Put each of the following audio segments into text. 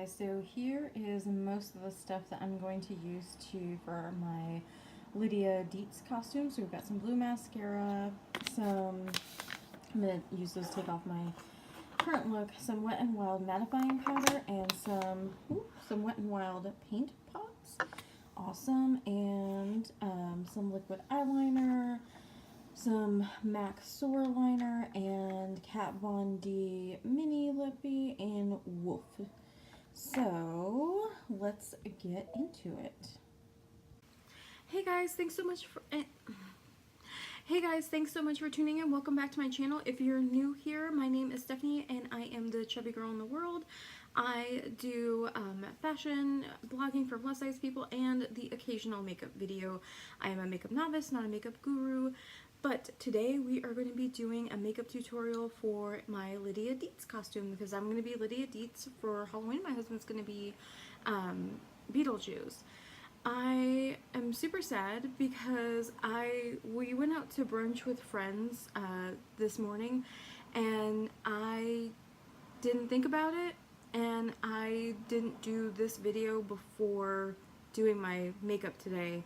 guys, so here is most of the stuff that I'm going to use for my Lydia Deetz costume. So we've got some blue mascara, I'm going to use those to take off my current look, some Wet n Wild mattifying powder, and some Wet n Wild paint pots. Awesome. And some liquid eyeliner, some MAC Soar liner, and Kat Von D mini lippy in Wolf. So let's get into it. Hey guys, thanks so much for tuning in. Welcome back to my channel. If you're new here, my name is Stephanie and I am the chubby girl in the world. I do fashion blogging for plus size people and the occasional makeup video. I am a makeup novice, not a makeup guru. But today we are going to be doing a makeup tutorial for my Lydia Deetz costume because I'm going to be Lydia Deetz for Halloween. My husband's going to be Beetlejuice. I am super sad because we went out to brunch with friends this morning and I didn't think about it and I didn't do this video before doing my makeup today.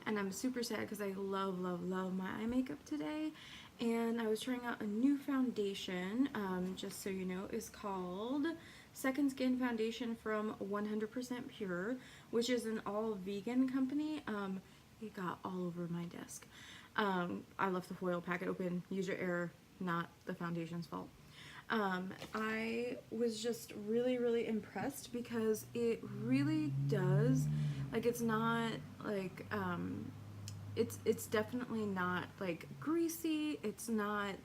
And I'm super sad because I love my eye makeup today. And I was trying out a new foundation, just so you know, is called Second Skin Foundation from 100% Pure, which is an all vegan company. It got all over my desk. I left the foil packet open, user error, not the foundation's fault. I was just really impressed because it really does, like, it's not like it's definitely not like greasy. It's not,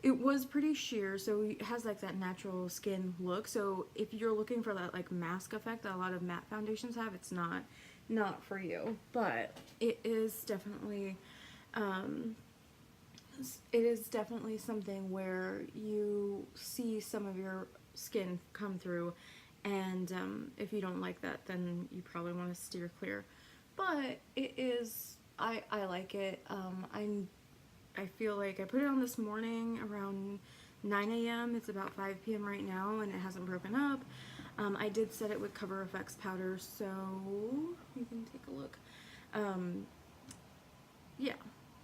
it was pretty sheer, so it has like that natural skin look. So if you're looking for that like mask effect that a lot of matte foundations have, it's not for you. But it is definitely something where you see some of your skin come through, and if you don't like that, then you probably want to steer clear. But it is, I like it. I feel like I put it on this morning around 9 a.m. It's about 5 p.m. right now and it hasn't broken up. I did set it with Cover FX powder, so you can take a look. Yeah.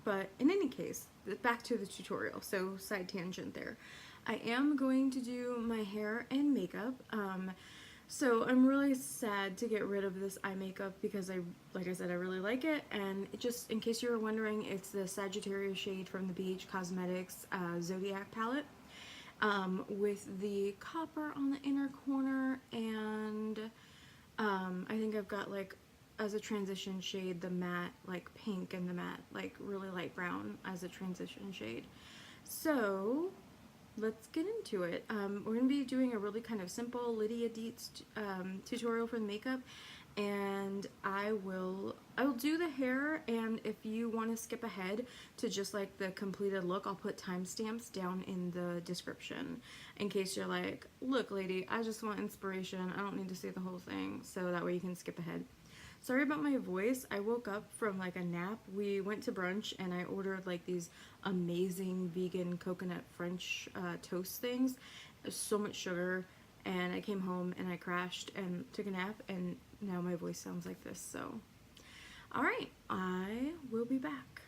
But in any case, back to the tutorial, so side tangent there. I am going to do my hair and makeup, so I'm really sad to get rid of this eye makeup because like I said, I really like it, and just in case you were wondering, it's the Sagittarius shade from the BH Cosmetics Zodiac palette, with the copper on the inner corner, and I think I've got like, as a transition shade, the matte like pink and the matte like really light brown as a transition shade. So let's get into it. We're going to be doing a really kind of simple Lydia Deetz tutorial for the makeup, and I will do the hair, and if you want to skip ahead to just like the completed look, I'll put timestamps down in the description in case you're like, look lady, I just want inspiration, I don't need to see the whole thing, so that way you can skip ahead. Sorry about my voice. I woke up from like a nap. We went to brunch and I ordered like these amazing vegan coconut French toast things. There's so much sugar, and I came home and I crashed and took a nap, and now my voice sounds like this. So alright, I will be back.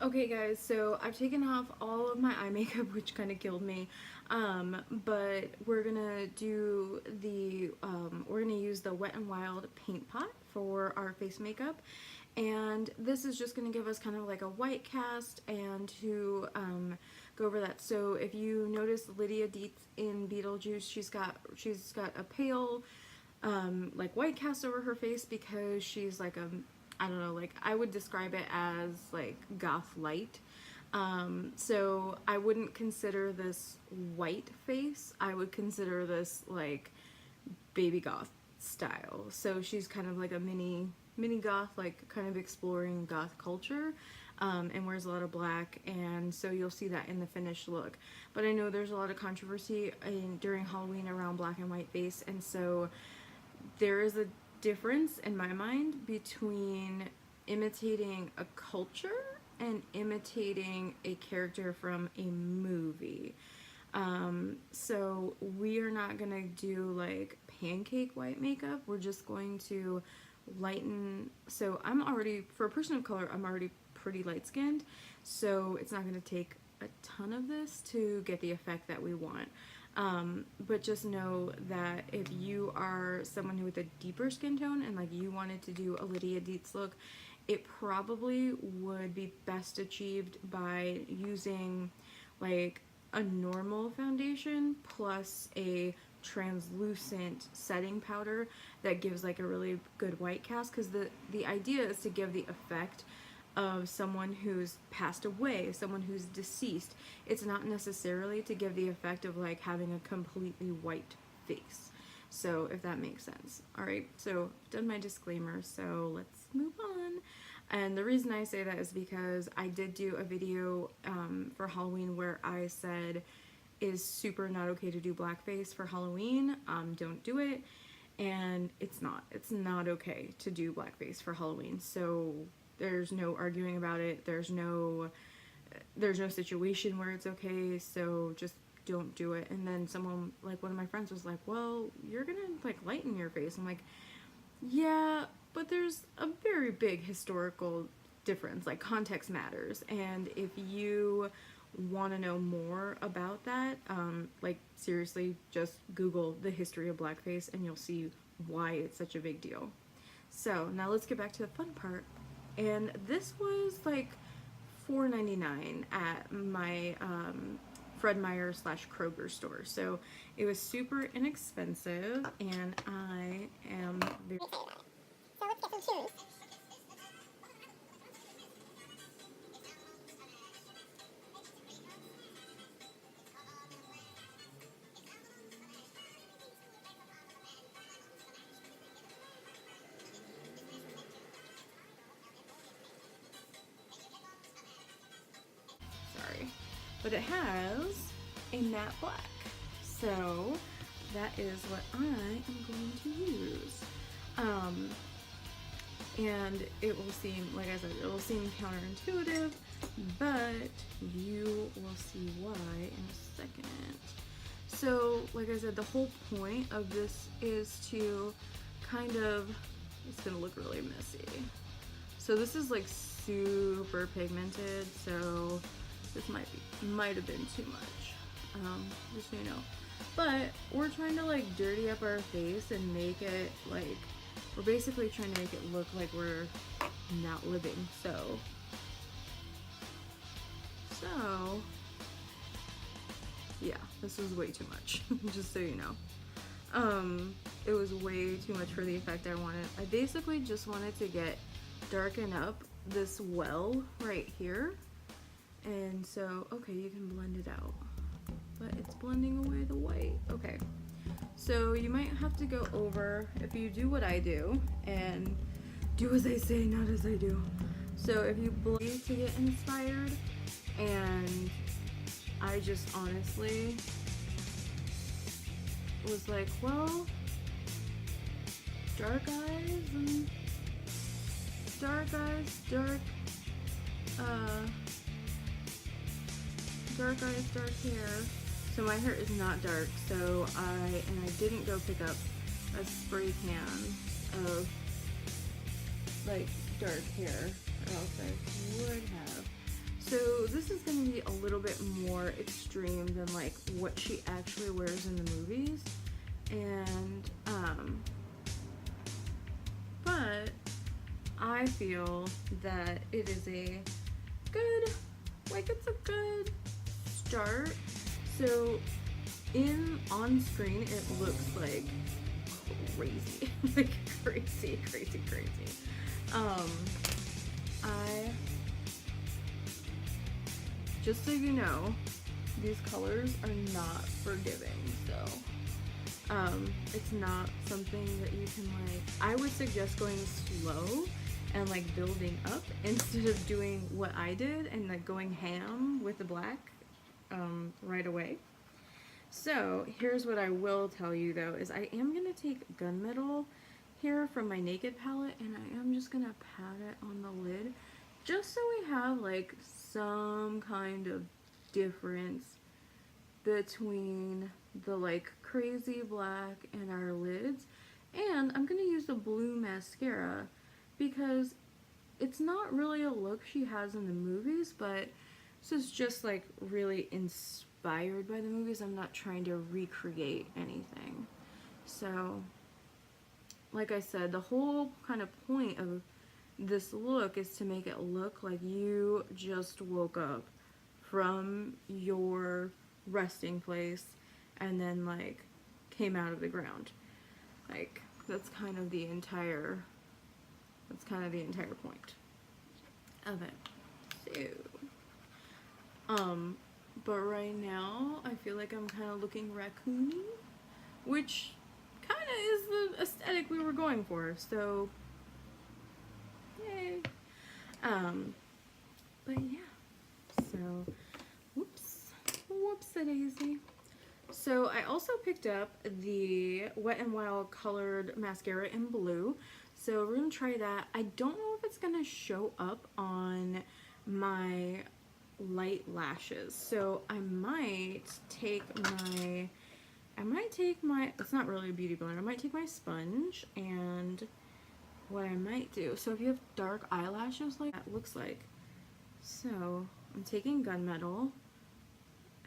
Okay guys, so I've taken off all of my eye makeup, which kind of killed me, but we're gonna do the, we're gonna use the Wet n Wild paint pot for our face makeup, and this is just gonna give us kind of like a white cast and to go over that. So if you notice Lydia Deetz in Beetlejuice, she's got a pale like white cast over her face because she's like I don't know, like I would describe it as like goth light. So I wouldn't consider this white face. I would consider this like baby goth style. So she's kind of like a mini goth, like kind of exploring goth culture, and wears a lot of black, and so you'll see that in the finished look. But I know there's a lot of controversy during Halloween around black and white face, and so there is a difference in my mind between imitating a culture and imitating a character from a movie. So we are not gonna do like pancake white makeup. We're just going to lighten. So I'm already, for a person of color, I'm already pretty light skinned. So it's not gonna take a ton of this to get the effect that we want. But just know that if you are someone with a deeper skin tone and like you wanted to do a Lydia Deetz look, it probably would be best achieved by using like a normal foundation plus a translucent setting powder that gives like a really good white cast, because the idea is to give the effect of someone who's passed away, someone who's deceased. It's not necessarily to give the effect of like having a completely white face. So if that makes sense. Alright, so I've done my disclaimer, so let's move on. And the reason I say that is because I did do a video for Halloween where I said it is super not okay to do blackface for Halloween. Don't do it. And it's not okay to do blackface for Halloween. So there's no arguing about it. There's no situation where it's okay. So just don't do it. And then someone, like one of my friends was like, well, you're gonna like lighten your face. I'm like, yeah, but there's a very big historical difference. Like context matters. And if you want to know more about that, like seriously, just Google the history of blackface and you'll see why it's such a big deal. So now let's get back to the fun part. And this was like $4.99 at my Fred Meyer / Kroger store. So it was super inexpensive, and I am very... So let's get some shoes. Sorry. But it has a matte black. So that is what I am going to use. And it will seem, like I said, it will seem counterintuitive, but you will see why in a second. So, like I said, the whole point of this is to kind of, it's gonna look really messy. So this is like super pigmented, so this might have been too much, just so you know. But we're trying to like dirty up our face and make it like, we're basically trying to make it look like we're not living. So yeah, this was way too much, just so you know. It was way too much for the effect I wanted. I basically just wanted to darken up this well right here. And so, okay, you can blend it out, but it's blending away the white. Okay, so you might have to go over, if you do what I do, and do as I say, not as I do. So if you blend to get inspired, and I just honestly was like, well, dark eyes and dark eyes, dark eyes, dark hair. So my hair is not dark, so I didn't go pick up a spray can of like dark hair, or else I would have. So this is going to be a little bit more extreme than like what she actually wears in the movies, and but I feel that it is a good, like it's a good start. So on screen it looks like crazy, like crazy. Just so you know, these colors are not forgiving, so it's not something that you can like, I would suggest going slow and like building up instead of doing what I did and like going ham with the black right away. So here's what I will tell you though, is I am going to take Gunmetal here from my Naked palette, and I am just going to pat it on the lid just so we have like some kind of difference between the like crazy black and our lids. And I'm going to use the blue mascara because it's not really a look she has in the movies, but this is just like really inspired by the movies. I'm not trying to recreate anything. So, like I said, the whole kind of point of this look is to make it look like you just woke up from your resting place and then like came out of the ground. Like that's kind of the entire point of it. So but right now I feel like I'm kind of looking raccoony, which kind of is the aesthetic we were going for. So yay. But yeah. So whoopsie daisy. So I also picked up the Wet n Wild colored mascara in blue. So we're gonna try that. I don't know if it's gonna show up on my light lashes. So I might take my, it's not really a beauty blender. I might take my sponge, and what I might do, so if you have dark eyelashes like that looks like, so I'm taking gunmetal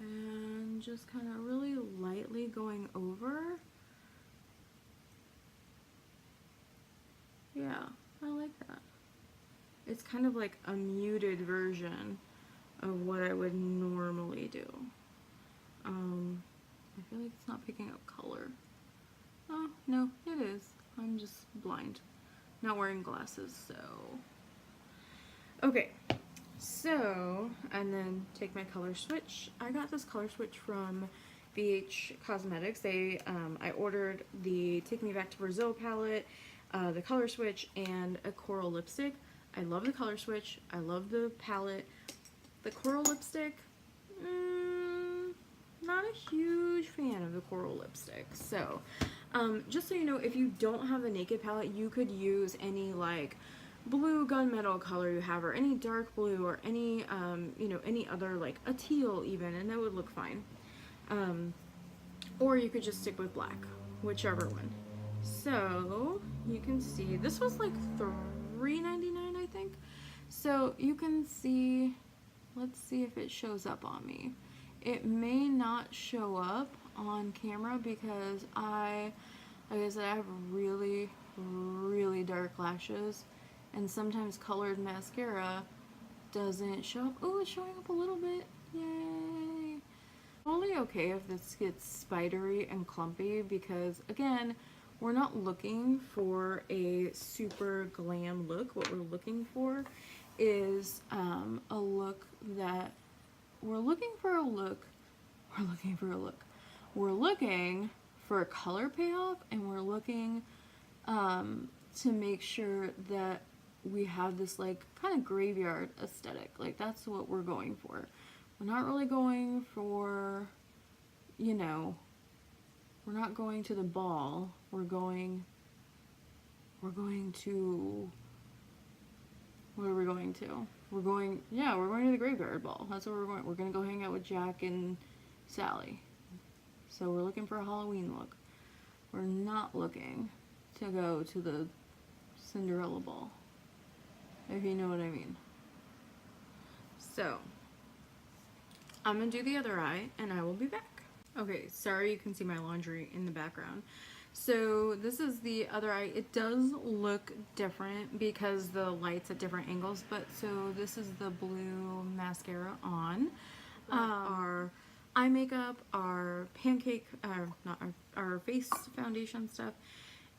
and just kind of really lightly going over. Yeah, I like that. It's kind of like a muted version of what I would normally do. I feel like it's not picking up color. Oh, no, it is. I'm just blind. Not wearing glasses, so. Okay, so, and then take my color switch. I got this color switch from BH Cosmetics. I ordered the Take Me Back to Brazil palette, the color switch, and a coral lipstick. I love the color switch. I love the palette. The coral lipstick, not a huge fan of the coral lipstick. So, just so you know, if you don't have a Naked palette, you could use any like blue gunmetal color you have, or any dark blue, or any, you know, any other, like a teal even, and that would look fine. Or you could just stick with black, whichever one. So you can see this was like $3.99, I think. So you can see, let's see if it shows up on me. It may not show up on camera because like I said, I have really, really dark lashes, and sometimes colored mascara doesn't show up. Oh, it's showing up a little bit. Yay. Totally okay if this gets spidery and clumpy because, again, we're not looking for a super glam look. What we're looking for is a look that we're looking for a color payoff, and we're looking to make sure that we have this like kind of graveyard aesthetic. Like that's what we're going for. We're not really going for, you know, we're not going to the ball. We're going to, what are we going to? We're going to the graveyard ball. That's where we're going. We're going to go hang out with Jack and Sally. So we're looking for a Halloween look. We're not looking to go to the Cinderella ball, if you know what I mean. So, I'm going to do the other eye, and I will be back. Okay, sorry you can see my laundry in the background. So this is the other eye. It does look different because the light's at different angles, but so this is the blue mascara on. Our eye makeup, our pancake, not our face foundation stuff,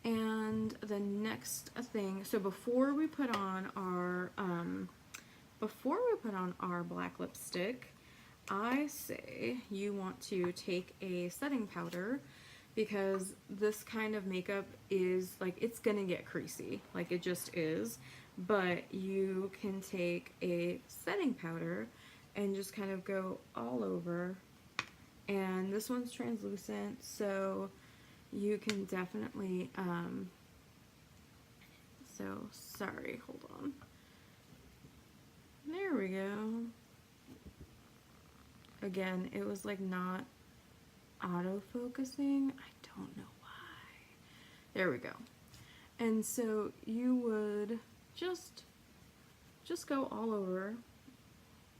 and the next thing, so before we put on our black lipstick, I say you want to take a setting powder, because this kind of makeup is like, it's gonna get creasy, like it just is, but you can take a setting powder and just kind of go all over, and this one's translucent, so you can definitely, so sorry, hold on, there we go. Again, it was like not auto-focusing. I don't know why. There we go. And so you would just go all over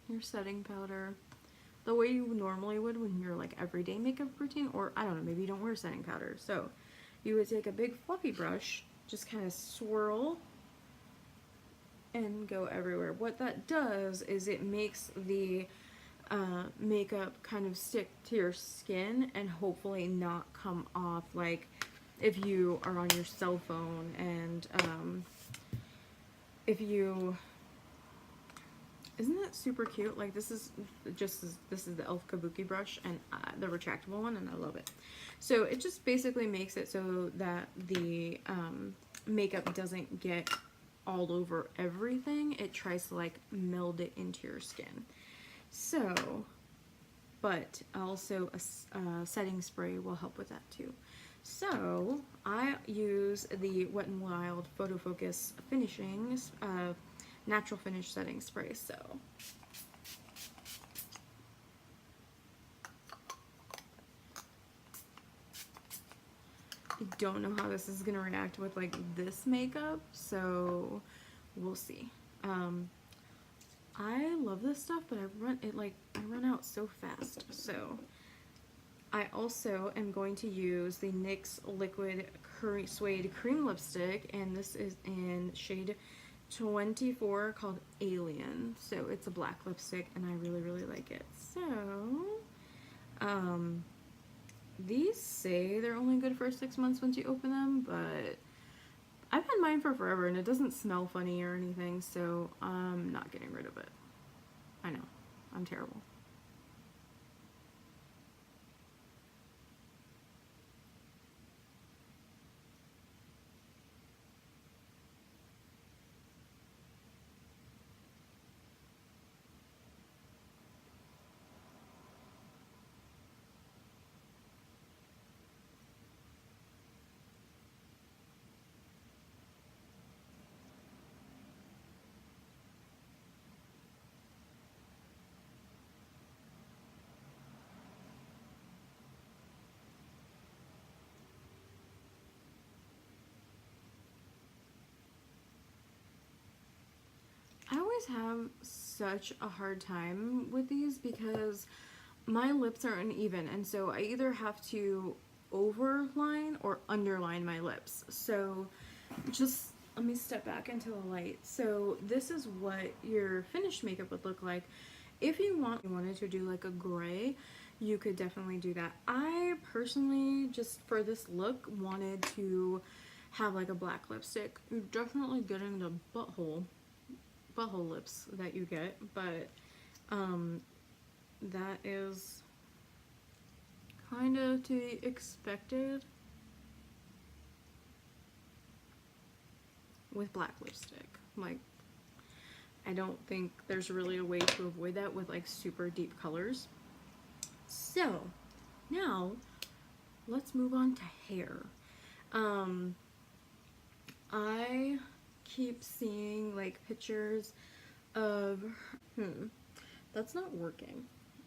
your setting powder the way you normally would when you're like everyday makeup routine, or I don't know, maybe you don't wear setting powder. So you would take a big fluffy brush, just kind of swirl and go everywhere. What that does is it makes the makeup kind of stick to your skin and hopefully not come off, like if you are on your cell phone and if you, isn't that super cute? Like this is this is the Elf Kabuki brush, and the retractable one, and I love it. So it just basically makes it so that the makeup doesn't get all over everything. It tries to like meld it into your skin. So, but also a setting spray will help with that too. So I use the Wet n Wild Photo Focus Finishings Natural Finish Setting Spray. So I don't know how this is gonna react with like this makeup, so we'll see. I love this stuff, but I run out so fast. So I also am going to use the NYX Liquid Suede Cream Lipstick, and this is in shade 24 called Alien. So it's a black lipstick, and I really, really like it. So, these say they're only good for 6 months once you open them, but I've had mine for forever, and it doesn't smell funny or anything, so I'm not getting rid of it. I know, I'm terrible. I always have such a hard time with these because my lips are uneven, and so I either have to overline or underline my lips. So just let me step back into the light. So this is what your finished makeup would look like. If you wanted to do like a gray, you could definitely do that. I personally, just for this look, wanted to have like a black lipstick. You're definitely getting the butthole lips that you get, but that is kind of to be expected with black lipstick. Like, I don't think there's really a way to avoid that with like super deep colors. So now let's move on to hair. I keep seeing like pictures of that's not working.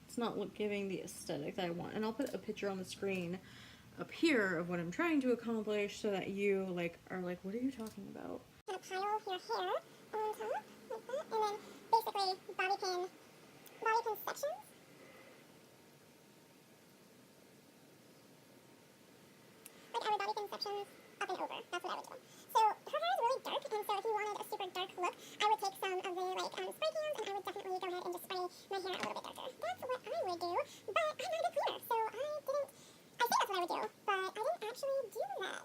It's not giving the aesthetic that I want, and I'll put a picture on the screen up here of what I'm trying to accomplish so that you like are like, what are you talking about? Kind of pile your hair on top like that, and then basically bobby pin sections. Like I would bobby pin sections up and over. That's what I would do. So her hair is really dark, and so if you wanted a super dark look, I would take some of the like spray cans, and I would definitely go ahead and just spray my hair a little bit darker. That's what I would do, but I'm not a good cleaner, so I say that's what I would do, but I didn't actually do that.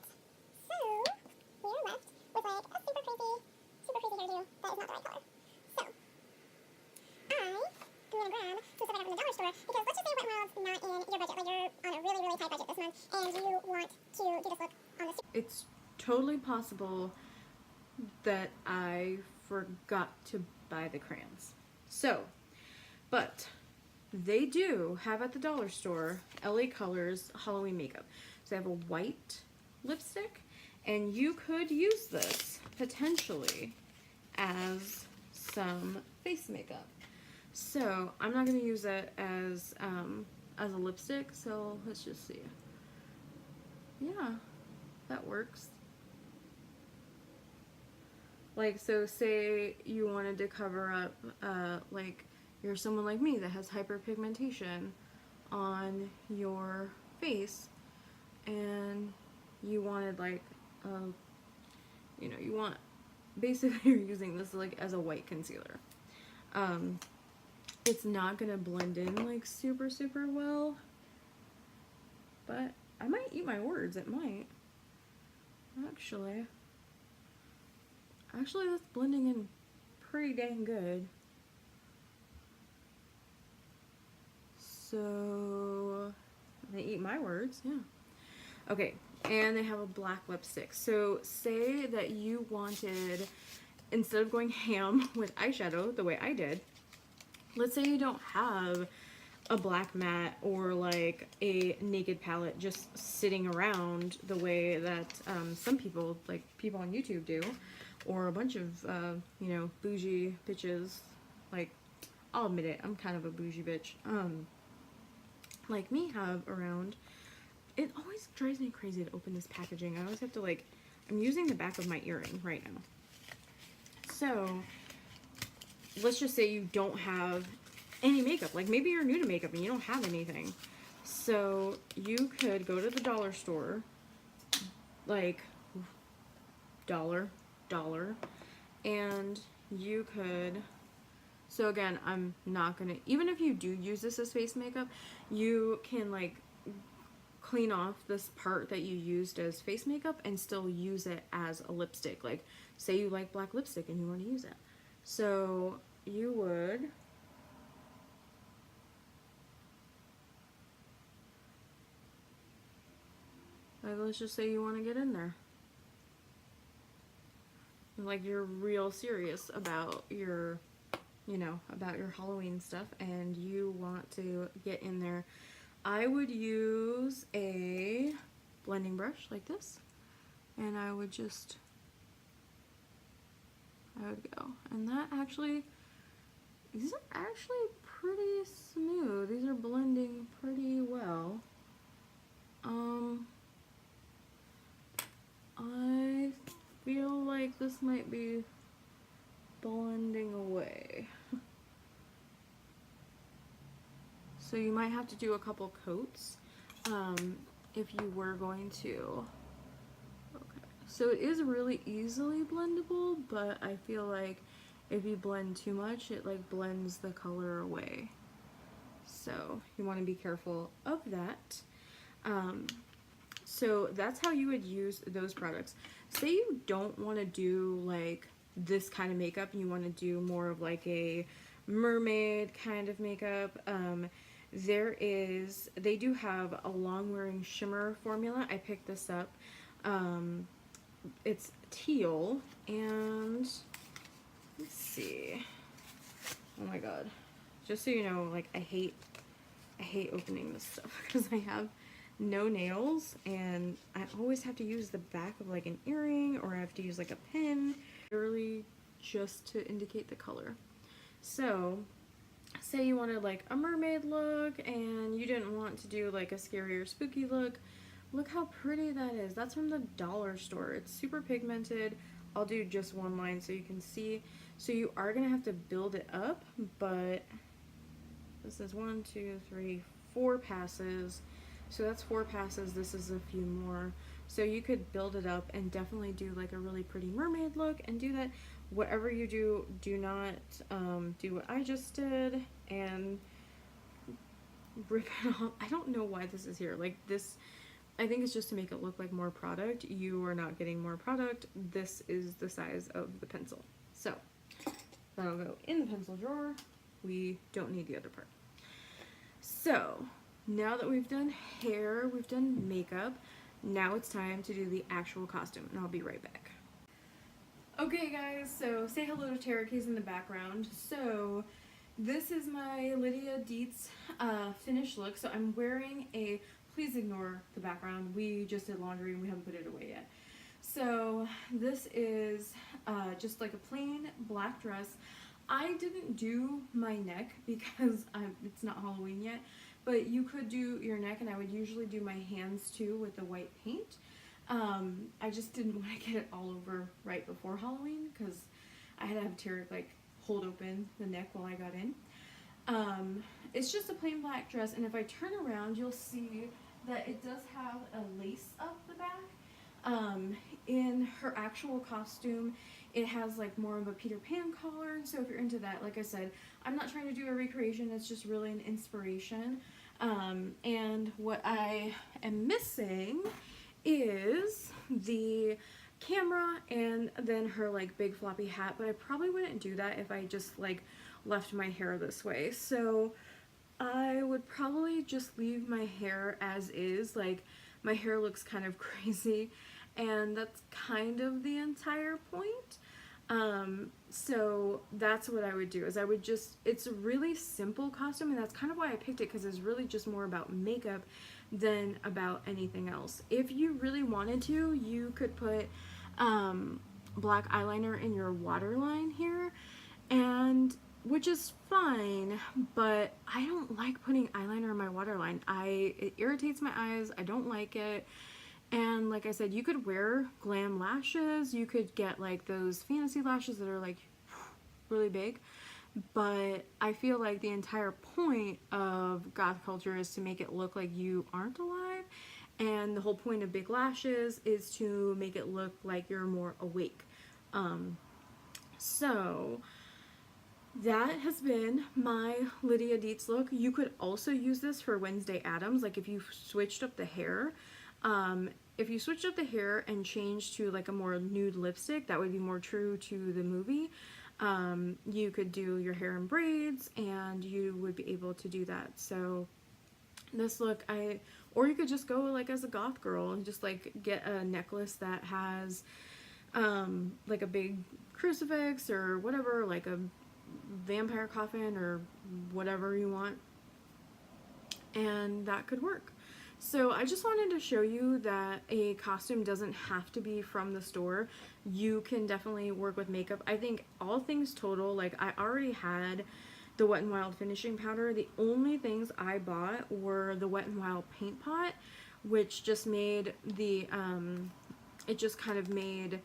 So we are left with like a super crazy hairdo that is not the right color. So I'm gonna grab some stuff I got from the dollar store, because let's just say Wet n Wild's not in your budget, like you're on a really, really tight budget this month, and you want to do this look on the It's totally possible that I forgot to buy the crayons. So, but they do have at the dollar store LA Colors Halloween makeup. So they have a white lipstick, and you could use this potentially as some face makeup. So I'm not going to use it as as a lipstick, so let's just see. Yeah, that works. Like, so say you wanted to cover up, like, you're someone like me that has hyperpigmentation on your face, and you wanted, like, you know, you want, basically you're using this, like, as a white concealer. It's not gonna blend in, like, super, super well, but I might eat my words, it might. Actually, that's blending in pretty dang good. So, they eat my words, yeah. Okay, and they have a black lipstick. So, say that you wanted, instead of going ham with eyeshadow the way I did, let's say you don't have a black matte or like a naked palette just sitting around the way that some people, like people on YouTube do, or a bunch of, you know, bougie bitches, like, I'll admit it, I'm kind of a bougie bitch, like me have around. It always drives me crazy to open this packaging. I always have to, like, I'm using the back of my earring right now. So, let's just say you don't have any makeup. Like, maybe you're new to makeup and you don't have anything. So, you could go to the dollar store, like, dollar, and you could, so again, I'm not gonna, even if you do use this as face makeup, you can, like, clean off this part that you used as face makeup and still use it as a lipstick. Like, say you like black lipstick and you want to use it. So, you would, like, let's just say you want to get in there. Like, you're real serious about your, you know, about your Halloween stuff and you want to get in there. I would use a blending brush like this, and I would just, I would go. And that actually, these are actually pretty smooth. These are blending pretty well. I feel like this might be blending away. So you might have to do a couple coats if you were going to. Okay. So it is really easily blendable, but I feel like if you blend too much, it like blends the color away. So you want to be careful of that. So that's how you would use those products. Say you don't want to do like this kind of makeup and you want to do more of like a mermaid kind of makeup. They do have a long wearing shimmer formula. I picked this up. It's teal, and let's see. Oh my god. Just so you know, like, I hate opening this stuff because I have no nails and I always have to use the back of like an earring, or I have to use like a pin, literally just to indicate the color. So say you wanted like a mermaid look and you didn't want to do like a scary or spooky look. Look how pretty that is. That's from the dollar store. It's super pigmented. I'll do just one line so you can see. So you are gonna have to build it up, but this is 1, 2, 3, 4 passes. So that's 4 passes. This is a few more. So you could build it up and definitely do like a really pretty mermaid look and do that. Whatever you do, do not do what I just did and rip it off. I don't know why this is here. Like this, I think it's just to make it look like more product. You are not getting more product. This is the size of the pencil. So that'll go in the pencil drawer. We don't need the other part. So now that we've done hair, we've done makeup, now it's time to do the actual costume, and I'll be right back. Okay guys, so say hello to Tara Case in the background. So this is my Lydia Deetz finished look. So I'm wearing a, please ignore the background, we just did laundry and we haven't put it away yet. So this is just like a plain black dress. I didn't do my neck because it's not Halloween yet, but you could do your neck, and I would usually do my hands too with the white paint. I just didn't want to get it all over right before Halloween because I had to have Tara like hold open the neck while I got in. It's just a plain black dress, and if I turn around, you'll see that it does have a lace up the back. In her actual costume, it has like more of a Peter Pan collar, so if you're into that, like I said, I'm not trying to do a recreation, it's just really an inspiration. And what I am missing is the camera and then her like big floppy hat, but I probably wouldn't do that if I just like left my hair this way. So I would probably just leave my hair as is. Like, my hair looks kind of crazy, and that's kind of the entire point. So that's what I would do, is I would just, it's a really simple costume, and that's kind of why I picked it, because it's really just more about makeup than about anything else. If you really wanted to, you could put black eyeliner in your waterline here, and which is fine, but I don't like putting eyeliner in my waterline. It irritates my eyes. I don't like it. And like I said, you could wear glam lashes. You could get like those fantasy lashes that are like really big. But I feel like the entire point of goth culture is to make it look like you aren't alive. And the whole point of big lashes is to make it look like you're more awake. So that has been my Lydia Deetz look. You could also use this for Wednesday Addams, like if you switched up the hair. If you switched up the hair and changed to like a more nude lipstick, that would be more true to the movie. You could do your hair in braids, and you would be able to do that. So this look, or you could just go like as a goth girl and just like get a necklace that has like a big crucifix or whatever, like a vampire coffin or whatever you want, and that could work. So I just wanted to show you that a costume doesn't have to be from the store. You can definitely work with makeup. I think all things total, like I already had the Wet n Wild finishing powder. The only things I bought were the Wet n Wild paint pot, which just made the it just kind of made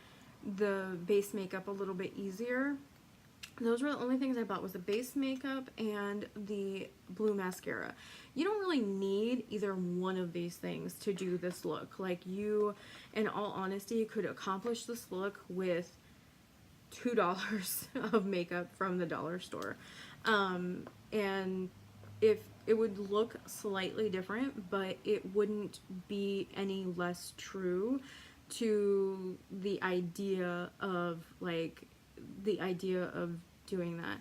the base makeup a little bit easier. Those were the only things I bought, was the base makeup and the blue mascara. You don't really need either one of these things to do this look. Like, you, in all honesty, could accomplish this look with $2 of makeup from the dollar store. And if it would look slightly different, but it wouldn't be any less true to the idea of doing that.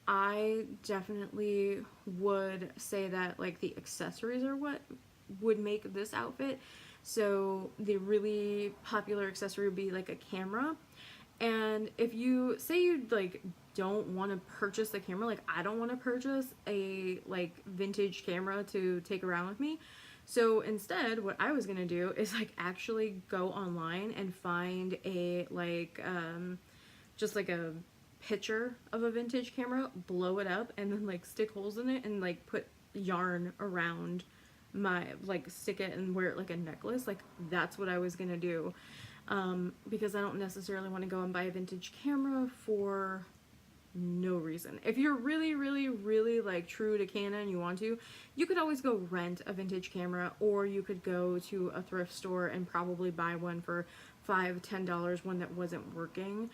I definitely would say that like the accessories are what would make this outfit. So the really popular accessory would be like a camera. And if you say you like don't want to purchase the camera, like I don't want to purchase a like vintage camera to take around with me. So instead, what I was gonna do is like actually go online and find a like just like a picture of a vintage camera, blow it up, and then like stick holes in it and like put yarn around my, like stick it and wear it like a necklace. Like that's what I was gonna do, because I don't necessarily want to go and buy a vintage camera for no reason. If you're really like true to canon, you want to, you could always go rent a vintage camera, or you could go to a thrift store and probably buy one for $5-10, one that wasn't working.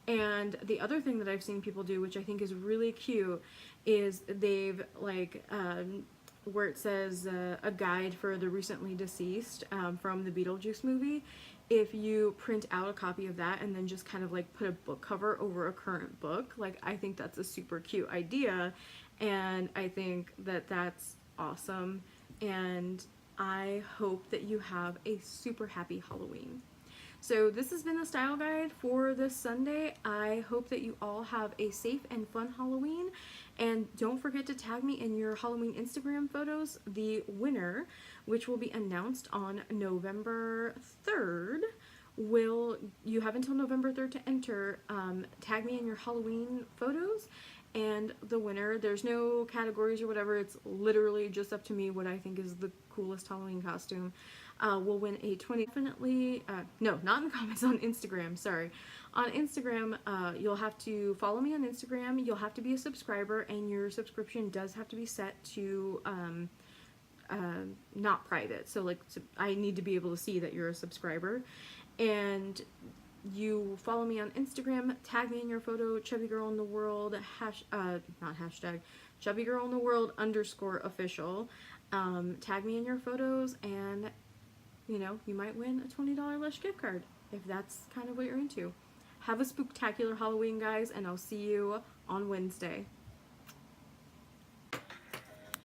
And the other thing that I've seen people do, which I think is really cute, is they've like where it says a guide for the recently deceased from the Beetlejuice movie. If you print out a copy of that and then just kind of like put a book cover over a current book, like I think that's a super cute idea, and I think that that's awesome, and I hope that you have a super happy Halloween. So this has been the style guide for this Sunday. I hope that you all have a safe and fun Halloween, and don't forget to tag me in your Halloween Instagram photos. The winner, which will be announced on November 3rd, you have until November 3rd to enter. Tag me in your Halloween photos, and the winner, there's no categories or whatever, it's literally just up to me what I think is the coolest Halloween costume, will win a 20, definitely, no, not in the comments, on Instagram, sorry. On Instagram, you'll have to follow me on Instagram, you'll have to be a subscriber, and your subscription does have to be set to, not private, so like, I need to be able to see that you're a subscriber, and you follow me on Instagram, tag me in your photo, chubby girl in the world, not hashtag, chubby girl in the world _official, tag me in your photos, and, you know, you might win a $20 Lush gift card, if that's kind of what you're into. Have a spooktacular Halloween, guys, and I'll see you on Wednesday.